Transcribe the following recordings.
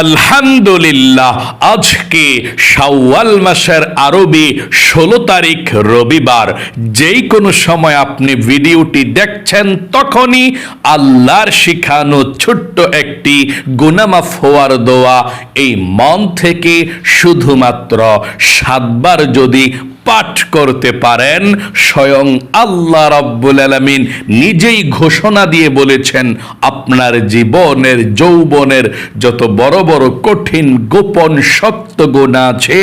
আলহামদুলিল্লাহ, আজকে শাওয়াল মাসের আরবি 16 তারিখ রবিবার। যেই কোনো সময় আপনি ভিডিওটি দেখছেন তখনই আল্লাহর শিখানো ছোট্ট একটি গুনাহ মাফ হওয়ার দোয়া এই মন থেকে শুধুমাত্র 7 বার যদি পাঠ করতে পারেন, স্বয়ং আল্লাহ রাব্বুল আলামিন নিজেই ঘোষণা দিয়ে বলেছেন, আপনার জীবনের যৌবনের যত বড় বড় কঠিন গোপন শক্ত গুনাহ আছে,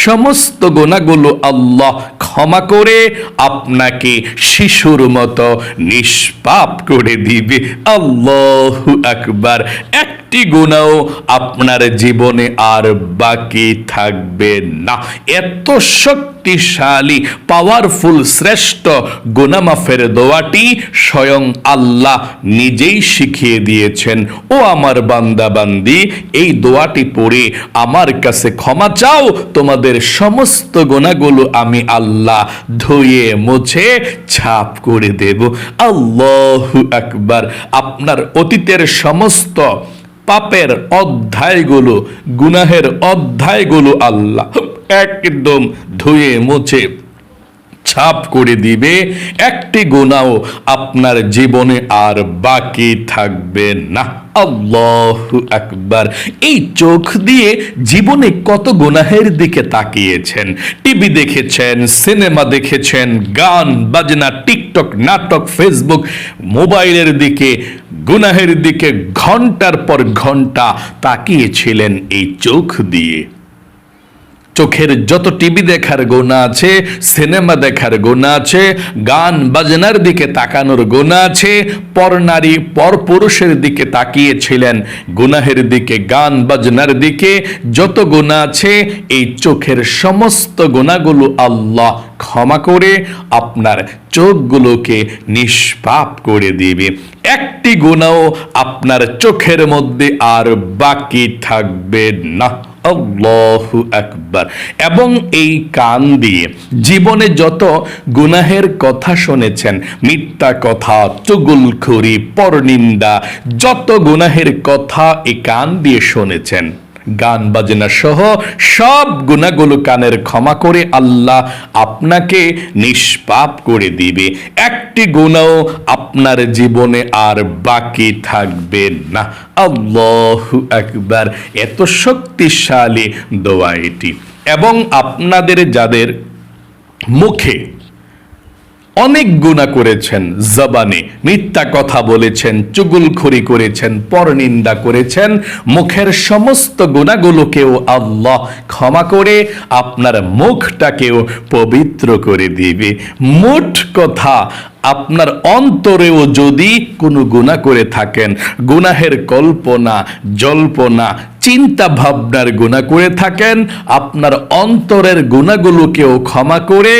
সমস্ত গুনাহগুলো আল্লাহ ক্ষমা করে আপনাকে শিশুর মতো নিষ্পাপ করে দিবে। আল্লাহু আকবার। একটি গুনাহ আপনার জীবনে আর বাকি থাকবে না। এত শক্তিশালী পাওয়ারফুল শ্রেষ্ঠ গুনাহ মাফের দোয়াটি স্বয়ং আল্লাহ নিজেই শিখিয়ে দিয়েছেন। ও আমার বান্দা বান্দি, এই দোয়াটি পড়ে আমার কাছে ক্ষমা চাও, তোমাদের সমস্ত গুনাহগুলো আমি আল্লাহ ধুয়ে মুছে ছাপ করে দেব। আল্লাহু আকবার। আপনার অতীতের সমস্ত পাপের অধ্যায়গুলো, গুনাহের অধ্যায়গুলো আল্লাহ একদম ধুয়ে মুছে ছাপ করে দিবে। একটি গুনাহ আপনার জীবনে আর বাকি থাকবে না। আল্লাহু আকবার। এই চোখ দিয়ে জীবনে কত গুনাহের দিকে তাকিয়েছেন, টিভি দেখেছেন, সিনেমা দেখেছেন, গান বাজনা, টিকটক, নাটক, ফেসবুক, মোবাইলের দিকে, গুনাহের দিকে ঘন্টার পর ঘন্টা তাকিয়েছিলেন এই চোখ দিয়ে। চোখের যত টিভি দেখার গুনাহ আছে, সিনেমা দেখার গুনাহ আছে, গান বাজনার দিকে তাকানোর গুনাহ আছে, পরনারী পরপুরুষের দিকে তাকিয়েছিলেন, গুনাহের দিকে, গান বাজনার দিকে যত গুনাহ আছে, এই চোখের সমস্ত গুনাহগুলো আল্লাহ ক্ষমা করে আপনার চোখগুলোকে নিষ্পাপ করে দিবে। একটি গুনাহ আপনার চোখের মধ্যে আর বাকি থাকবে না। আল্লাহু আকবার। এবং এই কান দিয়ে জীবনে যত গুনাহের কথা শুনেছেন, মিথ্যা কথা, চুগলখড়ি, পরনিন্দা, যত গুনাহের কথা এই কান দিয়ে শুনেছেন, গান বাজনা সহ সব গুনাহগুলো কানের ক্ষমা করে আল্লাহ আপনাকে নিষ্পাপ করে দিবে। একটি গুনাহ আপনার জীবনে আর বাকি থাকবে না। আল্লাহু আকবার। এত শক্তিশালী দোয়া এটি। এবং আপনাদের যাদের মুখে অনেক গুনাহ করেছেন, জবানে মিথ্যা কথা বলেছেন, চুগলখড়ি করেছেন, পরনিন্দা করেছেন, মুখের সমস্ত গুনাহগুলোকেও আল্লাহ ক্ষমা করে আপনার মুখটাকেও পবিত্র করে দিবে। মোট কথা, আপনার অন্তরেও যদি কোনো গুনাহ করে থাকেন, গুনাহের কল্পনা জল্পনা চিন্তা ভাবনার গুনাহ করে থাকেন, আপনার অন্তরের গুনাহগুলোকেও ক্ষমা করে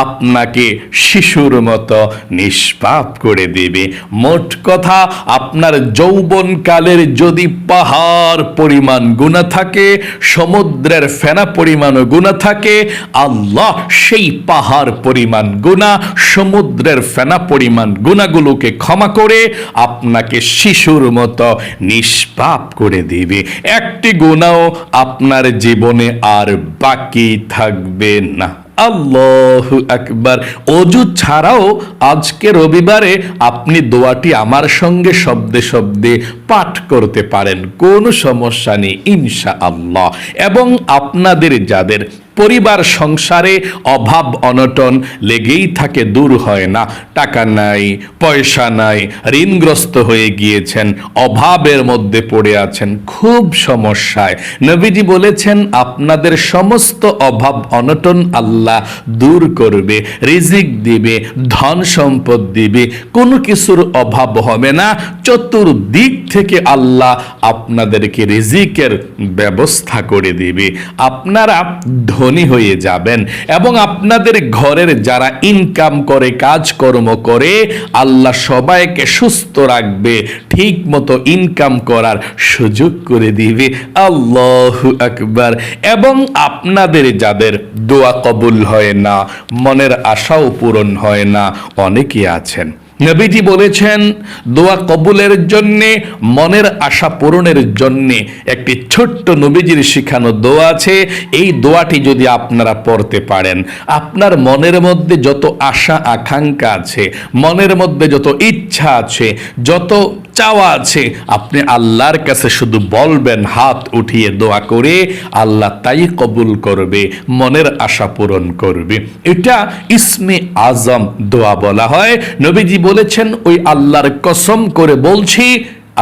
আপনাকে শিশুর মতো নিষ্পাপ করে দেবে। মোট কথা, আপনার যৌবনকালের যদি পাহাড় পরিমাণ গুনাহ থাকে, সমুদ্রের ফেনা পরিমাণ গুনাহ থাকে, আল্লাহ সেই পাহাড় পরিমাণ গুনাহ, সমুদ্রের ফেনা পরিমাণ গুনাহগুলোকে ক্ষমা করে আপনাকে শিশুর মতো নিষ্পাপ করে দিবে। একটি গুনাহ আপনার জীবনে আর বাকি থাকবে না। আল্লাহু আকবার। অজু ছাড়াও আজকে রবিবারে আপনি দোয়াটি আমার সঙ্গে শব্দে শব্দে পাঠ করতে পারেন, কোনো সমস্যা নেই ইনশাআল্লাহ। এবং আপনাদের যাদের পরিবার সংসারে অভাব অনটন লেগেই থাকে, দূর হয় না, টাকা নাই, পয়সা নাই, ঋণগ্রস্ত হয়ে গিয়েছেন, অভাবের মধ্যে পড়ে আছেন, খুব সমস্যায়, নবীজি বলেছেন আপনাদের সমস্ত অভাব অনটন আল্লাহ দূর করবে, রিজিক দিবে, ধন সম্পদ দিবে, কোনো কিছুর অভাব হবে না। চতুর্দিক থেকে আল্লাহ আপনাদেরকে রিজিকের ব্যবস্থা করে দিবে। আপনারা ধনী হয়ে যাবেন। এবং আপনাদের ঘরের যারা ইনকাম করে, কাজকর্ম করে, আল্লাহ সবাইকে সুস্থ রাখবে, ঠিক মতো ইনকাম করার সুযোগ করে দিবে। আল্লাহু আকবার। এবং আপনাদের যাদের দোয়া কবুল হয় না, মনের আশাও পূরণ হয় না, অনেকে আছেন নবীজি বলেছেন দোয়া কবুলের জন্যে, মনের আশা পূরণের জন্যে একটি ছোট্ট নবীজির শিখানো দোয়া আছে। এই দোয়াটি যদি আপনারা পড়তে পারেন, আপনার মনের মধ্যে যত আশা আকাঙ্ক্ষা আছে, মনের মধ্যে যত ইচ্ছা আছে, যত চাওয়া আছে, আপনি আল্লাহর কাছে শুধু বলবেন, হাত উঠিয়ে দোয়া করে, আল্লাহ তাই কবুল করবে, মনের আশা পূরণ করবে। এটা ইসমে আজম দোয়া বলা হয়। নবীজি বলেছেন, ওই আল্লাহর কসম করে বলছি,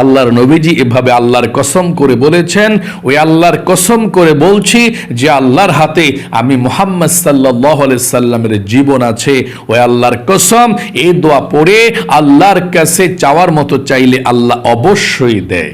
আল্লাহর নবীজি এভাবে আল্লাহর কসম করে বলেছেন, ওই আল্লাহর কসম করে বলছি যে আল্লাহর হাতে আমি মুহাম্মদ সাল্লাল্লাহু আলাইহি সাল্লামের জীবন আছে, ওই আল্লাহর কসম, এই দোয়া পড়ে আল্লাহর কাছে চাওয়ার মতো চাইলে আল্লাহ অবশ্যই দেয়।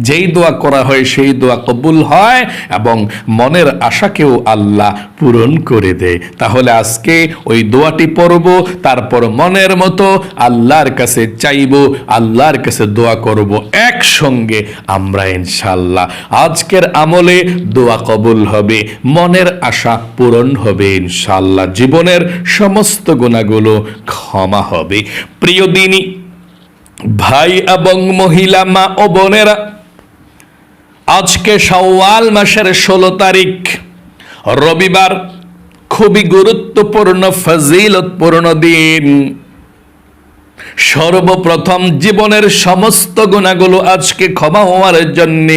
যেই দোয়া করা হয় সেই দোয়া কবুল হয় এবং মনের আশাকেও আল্লাহ পূরণ করে দেয়। তাহলে আজকে ওই দোয়াটি পড়ব, তারপর মনের মতো আল্লাহর কাছে চাইব, আল্লাহর কাছে দোয়া করব একসঙ্গে আমরা ইনশাআল্লাহ। আজকের আমলে দোয়া কবুল হবে, মনের আশা পূরণ হবে ইনশাআল্লাহ, জীবনের সমস্ত গুনাহগুলো ক্ষমা হবে। প্রিয় দিনী ভাই এবং মহিলা, মা ও বোনেরা, আজকে শাওয়াল মাসের 16 তারিখ রবিবার, খুবই গুরুত্বপূর্ণ ফজিলতপূর্ণ দিন। সর্বপ্রথম জীবনের সমস্ত গুনাহগুলো আজকে ক্ষমা হওয়ার জন্য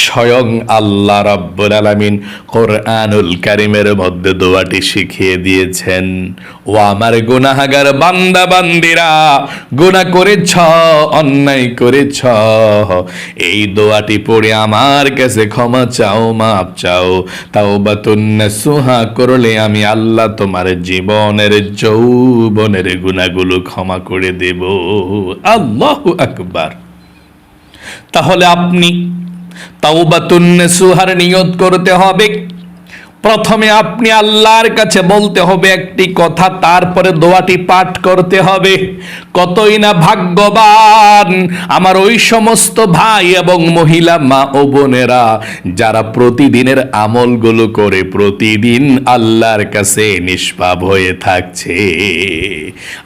স্বয়ং আল্লাহ রাব্বুল আলামিন কোরআনুল কারীমের মধ্যে দোয়াটি শিখিয়ে দিয়েছেন। ও আমার গুনাহগার বান্দা বান্দিরা, গুনাহ করেছ, অন্যায় করেছ, এই দোয়াটি পড়ে আমার কাছে ক্ষমা চাও, মাপ চাও। তাওবাতুন নাসুহা করলে আমি আল্লাহ তোমার জীবনের যৌবনের গুনাহগুলো ক্ষমা করে দেব। আল্লাহু আকবার। তাহলে আপনি তাওবাতুন নাসুহার নিয়ত করতে হবে। প্রথমে আপনি আল্লাহর কাছে বলতে হবে একটি কথা, তারপরে দোয়াটি পাঠ করতে হবে। কতই না ভাগ্যবান আমার ওই সমস্ত ভাই এবং মহিলা, মা ও বোনেরা যারা প্রতিদিনের আমলগুলো করে প্রতিদিন আল্লাহর কাছে নিষ্পাপ হয়ে থাকছে।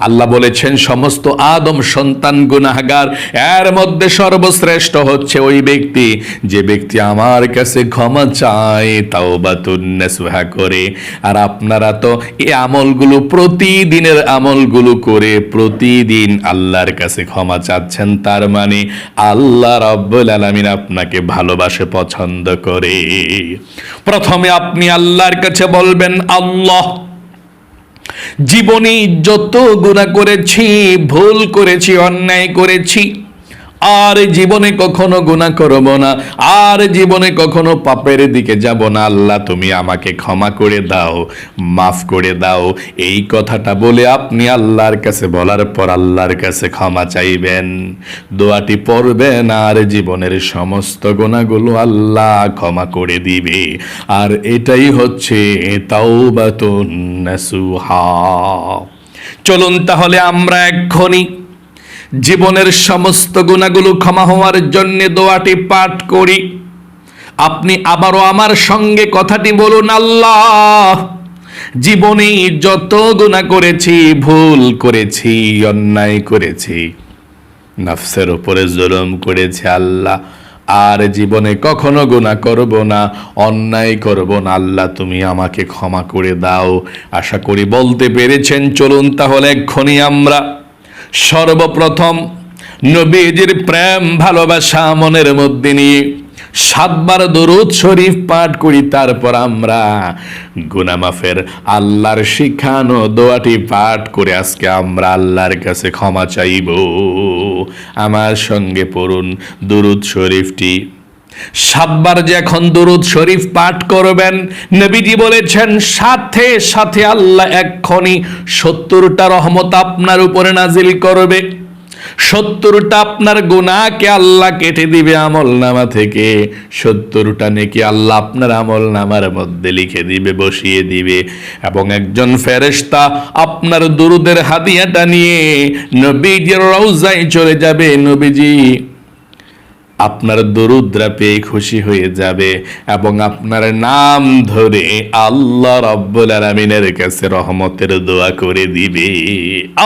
আল্লাহ বলেছেন সমস্ত আদম সন্তান গুনাহগার, এর মধ্যে সর্বশ্রেষ্ঠ হচ্ছে ওই ব্যক্তি যে ব্যক্তি আমার কাছে ক্ষমা চায়, তাওবাতুন নাসুহা করে। আর আপনারা তো এই আমলগুলো, প্রতিদিনের আমলগুলো করে প্রতিদিন আল্লাহর কাছে ক্ষমা চাচ্ছেন, তার মানে আল্লাহ রাব্বুল আলামিন আপনাকে ভালোবাসে, পছন্দ করে। প্রথমে আপনি আল্লাহর কাছে বলবেন, আল্লাহ, জীবনে যত গুনাহ করেছি, ভুল করেছি, অন্যায় করেছি, আর জীবনে কখনো গুনাহ করব না, আর জীবনে কখনো পাপের দিকে যাব না। আল্লাহ তুমি আমাকে ক্ষমা করে দাও, মাফ করে দাও। এই কথাটা বলে আপনি আল্লাহর কাছে বলার পর আল্লাহর কাছে ক্ষমা চাইবেন, দোয়াটি পড়বেন, আর জীবনের সমস্ত গুনাহগুলো আল্লাহ ক্ষমা করে দিবে। আর এটাই হচ্ছে তাওবাতুন নাসুহা। চলুন তাহলে আমরা এক্ষুনি জীবনের সমস্ত গুনাহগুলো ক্ষমা হওয়ার জন্য দোয়াটি পাঠ করি। আপনি আবারও আমার সঙ্গে কথাটি বলুন, আল্লাহ, জীবনে যত গুনাহ করেছি, ভুল করেছি, অন্যায় করেছি, নফসের উপরে জুলুম করেছি, আল্লাহ আর জীবনে কখনো গুনাহ করব না, অন্যায় করব না, আল্লাহ তুমি আমাকে ক্ষমা করে দাও। আশা করি বলতে পেরেছেন। চলুন তাহলে এক্ষুনি আমরা সর্বপ্রথম নবীজির প্রেম ভালোবাসা মনের মধ্যে নিয়ে 7 বার দরুদ শরীফ পাঠ করি, তারপর আমরা গুনাহ মাফের আল্লাহর শিখানো দোয়াটি পাঠ করে আজকে আমরা আল্লাহর কাছে ক্ষমা চাইব। আমার সঙ্গে পড়ুন দরুদ শরীফটি। 7 বার যে এখন দরুদ শরীফ পাঠ করবেন, নবীজি বলেছেন সাথে সাথে আল্লাহ এক্ষুনি 70টা রহমত আপনার উপরে নাজিল করবে। 70টা আপনার গুনাহকে আল্লাহ কেটে দিবে আমল নামা থেকে। 70টা নেকি আল্লাহ আপনার আমল নামার মধ্যে লিখে দিবে, বসিয়ে দিবে। এবং একজন ফেরেশতা আপনার দরুদের হাদিয়াটা নিয়ে নবীজির রওজায় চলে যাবে। নবীজি আপনার দরুদরা পেয়ে খুশি হয়ে যাবে এবং আপনার নাম ধরে আল্লাহ রাব্বুল আলামিনের কাছে রহমতের দোয়া করে দিবে।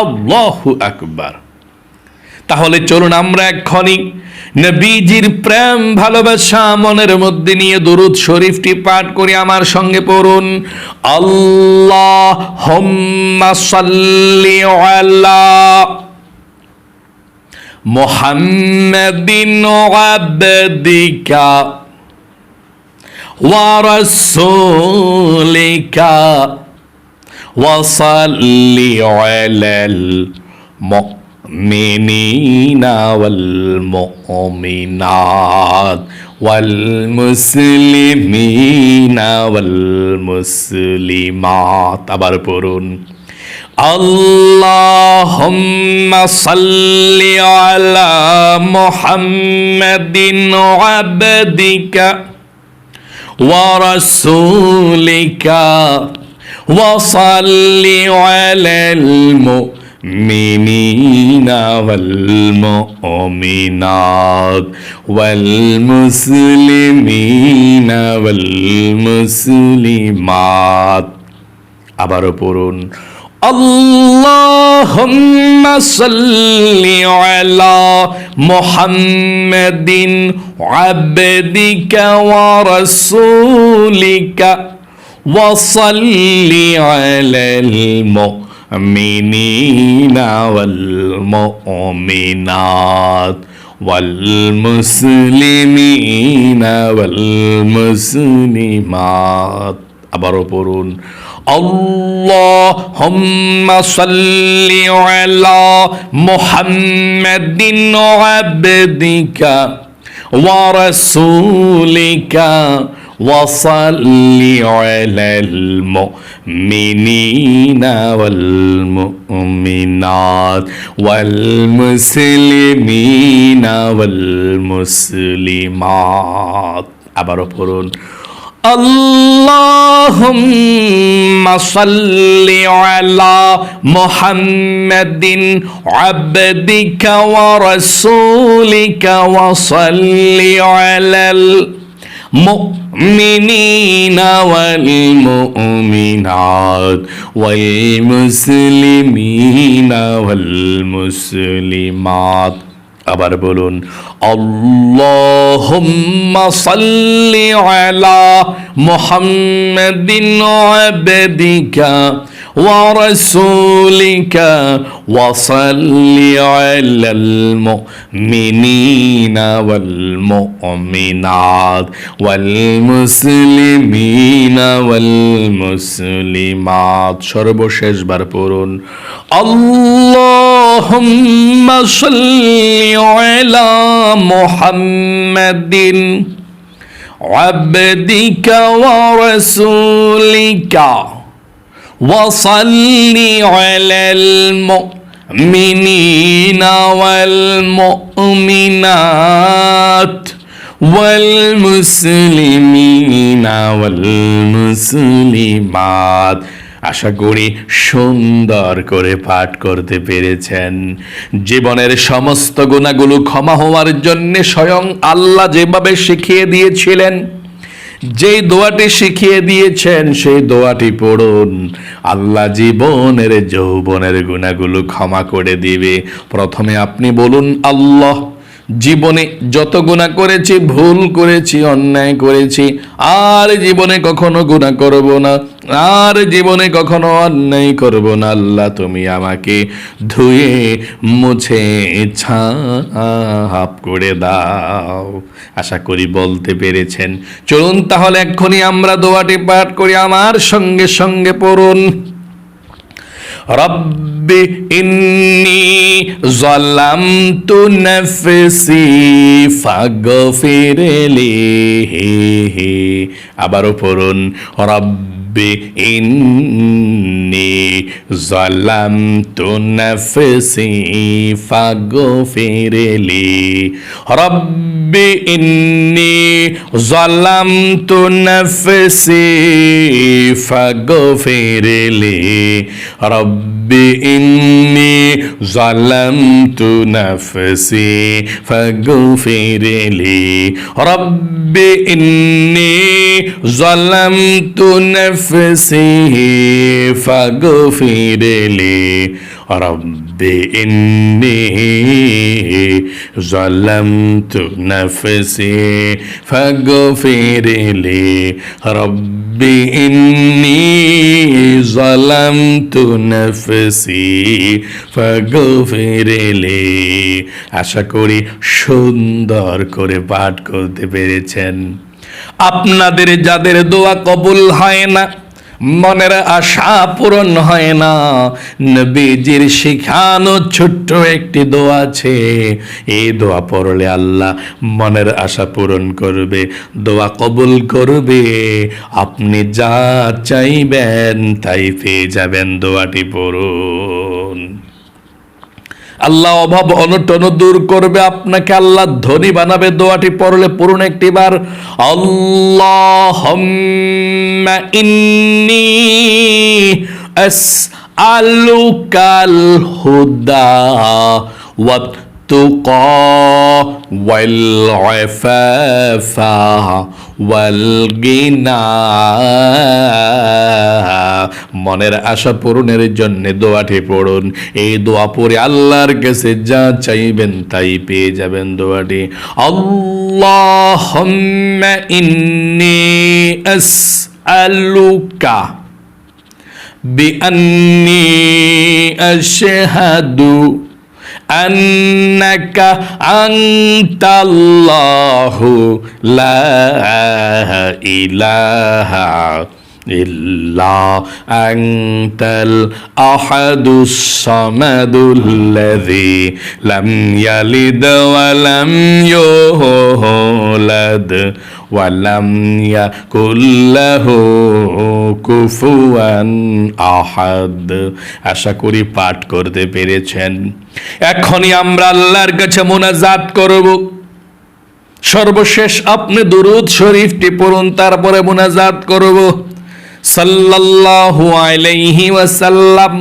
আল্লাহু আকবার। তাহলে চলুন আমরা এক্ষুনি নবীজির প্রেম ভালোবাসা মনের মধ্যে নিয়ে দুরূদ শরীফটি পাঠ করি। আমার সঙ্গে পড়ুন, আল্লাহুম্মা সাল্লি আলা মুহাম্মাদিন আবদিকা ওয়া রাসূলিকা ওয়া সাল্লি আলাল মুমিনিনা ওয়াল মুমিনাত ওয়াল মুসলিমিনা ওয়াল মুসলিমাত। আবার পড়ুন, আল্লাহুম্মা সাল্লি আলা মুহাম্মাদিন আবদিকা ওয়া রাসূলিকা ওয়া সাল্লি আলাল মুমিনিনা ওয়াল মুমিনাত ওয়াল মুসলিমিনা ওয়াল মুসলিমাত। আবারও পড়ুন, আল্লাহুম্মা সাল্লি আলা মুহাম্মাদিন আবদিকা ওয়া রাসূলিকা ওয়া সাল্লি আলাল মুমিনিনা ওয়াল মুমিনাত ওয়াল মুসলিমিনা ওয়াল মুসলিমাত। আবারও পড়ুন, আল্লাহুম্মা সাল্লি আলা মুহাম্মাদিন আবদিকা ওয়া রাসূলিকা ওয়া সাল্লি আলাল মুমিনিনা ওয়াল মুমিনাত ওয়াল মুসলিমিনা ওয়াল মুসলিমাত। আবারও পড়ুন, আল্লাহুম্মা সাল্লি আলা মুহাম্মাদিন আবদিকা ওয়া রাসূলিকা ওয়া সাল্লি আলাল মুমিনিনা ওয়াল মুমিনাত ওয়াল মুসলিমিনা ওয়াল মুসলিমাত। আবার বলুন, আল্লাহুম্মা সাল্লি আলা মুহাম্মাদিন আবদিকা ওয়া রাসূলিকা ওয়া সাল্লি আলাল মুমিনিনা ওয়াল মুমিনাত ওয়াল মুসলিমিনা ওয়াল মুসলিমাত। সর্বশেষবার পড়ুন, আল্লাহুম্মা সাল্লি আলা মুহাম্মাদিন আবদিকা ওয়া রাসূলিকা ওয়া সাল্লি আলাল মুমিনিনা ওয়াল মুমিনাত ওয়াল মুসলিমিনা ওয়াল মুসলিমাত। আশা করি সুন্দর করে পাঠ করতে পেরেছেন। জীবনের সমস্ত গুনাহগুলো ক্ষমা হওয়ার জন্য স্বয়ং আল্লাহ যেভাবে শিখিয়ে দিয়েছিলেন, যেই দোয়াটি শিখিয়ে দিয়েছেন সেই দোয়াটি পড়ুন। আল্লাহ জীবনের যৌবনের গুনাহগুলো ক্ষমা করে দিবে। প্রথমে আপনি বলুন, আল্লাহ জীবনে যত গুনাহ করেছি, ভুল করেছি, অন্যায় করেছি, আর জীবনে কখনো গুনাহ করব না, আর জীবনে কখনো অন্যায় করব না। আল্লাহ তুমি আমাকে ধুয়ে মুছে ছাপ করে দাও। আশা করি বলতে পেরেছেন। চলুন তাহলে এক্ষুনি আমরা দোয়াটি পাঠ করি। আমার সঙ্গে সঙ্গে পড়ুন, রব্বি ইন্নী যালামতু নাফসি ফাগফিরলি। আবারও পড়ুন, রব্বি রব্বি ইন্নী যালামতু নাফসি ফাগফিরলি রব্বি ইন্নী যালামতু নাফসি ফাগফিরলি রব্বি ইন্নী যালামতু নাফসি ফাগফিরলি রব্বি ইন্নী যালামতু নাফসি ফাগফিরলি রব্বি ইন্নী যালামতু নাফসি ফাগফিরলি রব্বি ইন্নী যালামতু নাফসি ফাগফিরলি। আশা করি সুন্দর করে পাঠ করতে পেরেছেন। আপনাদের যাদের দোয়া কবুল হয় না, মনের আশা পূরণ হয় না, নবীজির শিখানো ছোট্ট একটি দোয়া আছে। এই দোয়া পড়লে আল্লাহ মনের আশা পূরণ করবে, দোয়া কবুল করবে। আপনি যা চাইবেন তাই পেয়ে যাবেন। দোয়াটি পড়ুন। আল্লাহ অভাব অনটন দূর করবে, আপনাকে আল্লাহ ধনী বানাবে। দোয়াটি পড়লে পড়ুন একটিবার। আল্লাহুম্মা ইন্নী আসআলুকাল হুদা ওয়াত তুকা ওয়াল আফাফা ওয়াল গিনা। মনের আশা পূরণের জন্য দোয়াটি পড়ুন। এই দোয়া পড়ে আল্লাহর কাছে যা চাইবেন তাই পেয়ে যাবেন। দোয়াটি আল্লাহুম্মা ইন্নী আসআলুকা বিআন্নী আশহাদু আন্নাকা আনতাল্লাহু লা ইলাহা ইল্লা আনতাল আহাদুস সামাদুল্লাযী লাম ইয়ালিদ ওয়া লাম ইউলাদ ওয়া লাম ইয়াকুল লাহু কুফুয়ান আহাদ। আশা করি পাঠ করতে পেরেছেন। এখনই আমরা আল্লাহর কাছে মোনাজাত করব। সর্বশেষ আপনি দুরূদ শরীফটি পড়ুন, তারপরে মোনাজাত করব। সাল্লাল্লাহু আলাইহি ওয়াসাল্লাম,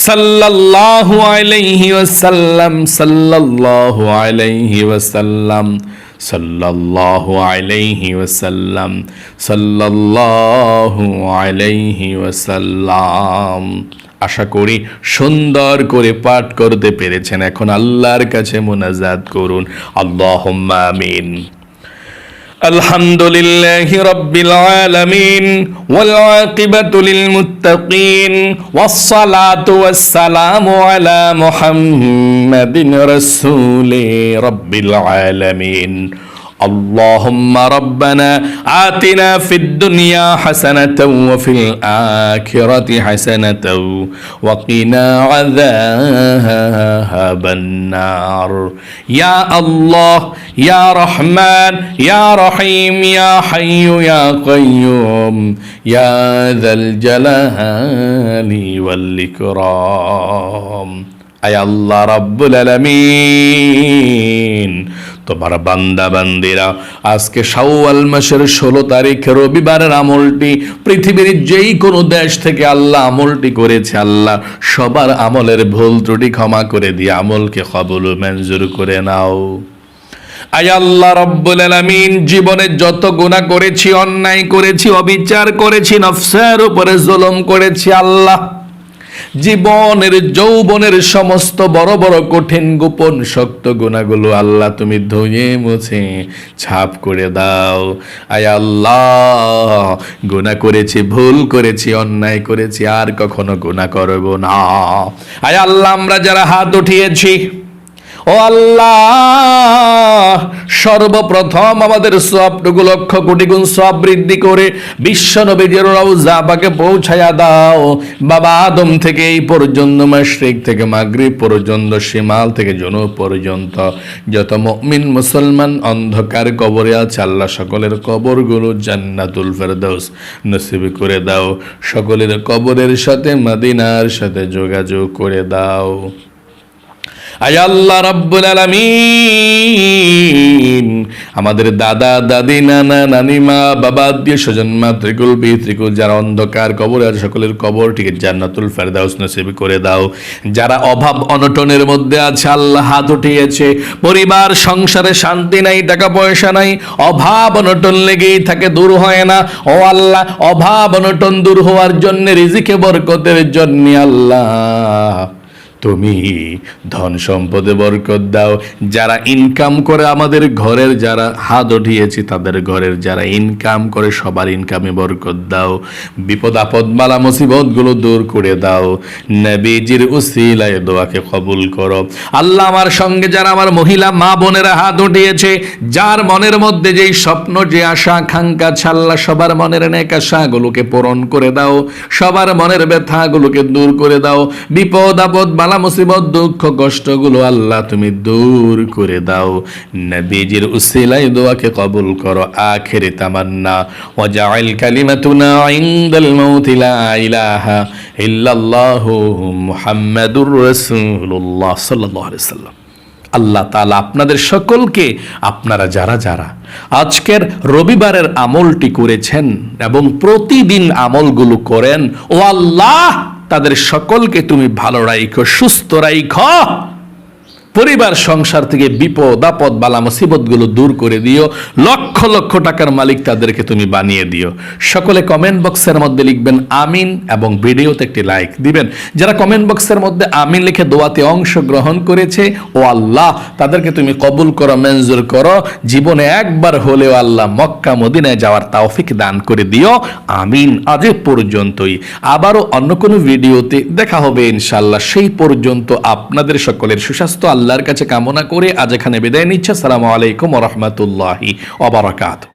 সাল্লাল্লাহু আলাইহি ওয়াসাল্লাম, সাল্লাল্লাহু আলাইহি ওয়াসাল্লাম, সাল্লাল্লাহু আলাইহি ওয়াসাল্লাম, সাল্লাল্লাহু আলাইহি ওয়াসাল্লাম। আশা করি সুন্দর করে পাঠ করতে পেরেছেন। এখন আল্লাহর কাছে মোনাজাত করুন। আল্লাহুম্মা আমিন। আলহামদুলিল্লাহি রাব্বিল আলামিন ওয়াল আকিবাতু লিল মুত্তাকিন ওয়াস সালাতু ওয়াস সালামু আলা মুহাম্মাদিন রাসূলি রাব্বিল আলামিন। اللهم ربنا آتنا في الدنيا حسنة وفي الآخرة حسنة وقنا عذاب النار يا الله يا رحمن يا رحيم يا حي يا قيوم يا ذا الجلال والإكرام أي الله رب العالمين। তোমার বান্দা বান্দিরা আজকে শাওয়াল মাসের 16 তারিখ রবিবারের আমলটি পৃথিবীর যেই কোনো দেশ থেকে আল্লাহ আমলটি করেছে, আল্লাহ সবার আমলের ভুল ত্রুটি ক্ষমা করে দিয়ে আমলকে কবুল ও মঞ্জুর করে নাও। আয় আল্লাহ রব্বুল আলামিন, জীবনে যত গুনাহ করেছি, অন্যায় করেছি, অবিচার করেছি, নফসের উপরে জুলুম করেছি, আল্লাহ জীবনের যৌবনের সমস্ত বড় বড় কঠিন গোপন শক্ত গুনাহগুলো আল্লাহ তুমি ধুয়ে মুছে ছাপ করে দাও। আয় আল্লাহ, গুনাহ করেছি, ভুল করেছি, অন্যায় করেছি, আর কখনো গুনাহ করব না। আয় আল্লাহ, আমরা যারা হাত উঠিয়েছি ও আল্লাহ, সর্বপ্রথম আমাদের সওয়াবটুকু লক্ষ কোটি গুণ সওয়াব বৃদ্ধি করে বিশ্ব নবীজির রওজা পাকে পৌঁছায়া দাও। বাবা আদম থেকে এই পর্যন্ত, মাশরিক থেকে মাগরিব পর্যন্ত, শিমাল থেকে জনুব পর্যন্ত যত মুমিন মুসলমান অন্ধকার কবরে আছে, আল্লাহ সকলের কবরগুলো জান্নাতুল ফেরদৌস নসিব করে দাও। সকলের কবরের সাথে মদিনার সাথে যোগাযোগ করে দাও। আয় আল্লাহ রাব্বুল আলামিন, আমাদের দাদা দাদি, নানা নানিমা, বাবা, আত্মীয় স্বজন, মাতৃকুল পিতৃকুল যারা অন্ধকার কবরে আছে সকলের কবরটিকে জান্নাতুল ফেরদাউস নসিব করে দাও। যারা অভাব অনটনের মধ্যে আছে আল্লাহ হাত উঠিয়েছে, পরিবার সংসারে শান্তি নাই, টাকা পয়সা নাই, অভাব অনটন লেগেই থাকে, দূর হয় না। ও আল্লাহ, অভাব অনটন দূর হওয়ার জন্য, রিজিকে বরকতের জন্য আল্লাহ তুমি ধন সম্পদে বরকত দাও। যারা ইনকাম করে আমাদের ঘরের, যারা হাত উঠিয়েছি তাদের ঘরের যারা ইনকাম করে সবার ইনকামে বরকত দাও। বিপদ আপদ বালা মুসিবত গুলো দূর করে দাও। নবীজির উসিলায় দোয়াকে কবুল করো। আল্লাহ, আমার সঙ্গে যারা আমার মহিলা মা বোনেরা হাত উঠিয়েছে, যার মনের মধ্যে যেই স্বপ্ন, যে আশা আকাঙ্ক্ষা, আল্লাহ সবার মনের নেক আশাগুলোকে পূরণ করে দাও, সবার মনের ব্যথাগুলোকে দূর করে দাও। বিপদ আপদ বালা মুসিবত দুঃখ কষ্টগুলো আল্লাহ তুমি দূর করে দাও। নবীজির উসিলায় দোয়াকে কবুল করো। আখিরি তামান্না, ওয়াজআল কালিমাতুনা ইনদাল মাউতি লা ইলাহা ইল্লাল্লাহু মুহাম্মাদুর রাসূলুল্লাহ সাল্লাল্লাহু আলাইহি ওয়াসাল্লাম। আল্লাহ তাআলা আপনাদের সকলকে, আপনারা যারা যারা আজকের রবিবারের আমলটি করেছেন এবং প্রতিদিন আমলগুলো করেন, ও আল্লাহ তাদের সকলকে তুমি ভালো রাখো, সুস্থ রাখো। পরিবার সংসার থেকে বিপদ আপদ বালা মুসিবত গুলো দূর করে দিও। লক্ষ লক্ষ টাকার মালিক তাদেরকে তুমি বানিয়ে দিও। সকলে কমেন্ট বক্সের মধ্যে লিখবেন আমিন এবং ভিডিওতে একটি লাইক দিবেন। যারা কমেন্ট বক্সের মধ্যে আমিন লিখে দোয়াতে অংশগ্রহণ করেছে, ও আল্লাহ তাদেরকে তুমি কবুল করো, মঞ্জুর করো। জীবনে একবার হলেও আল্লাহ মক্কা মদিনায় যাওয়ার তৌফিক দান করে দিও। আমিন। আজ পর্যন্তই, আবারও অন্য কোনো ভিডিওতে দেখা হবে ইনশাআল্লাহ। সেই পর্যন্ত আপনাদের সকলের সুস্বাস্থ্য আল্লাহর কাছে কামনা করে আজ এখানে বিদায় নিচ্ছে। আসসালামু আলাইকুম ওয়া রাহমাতুল্লাহি ওয়া বারাকাতুহু।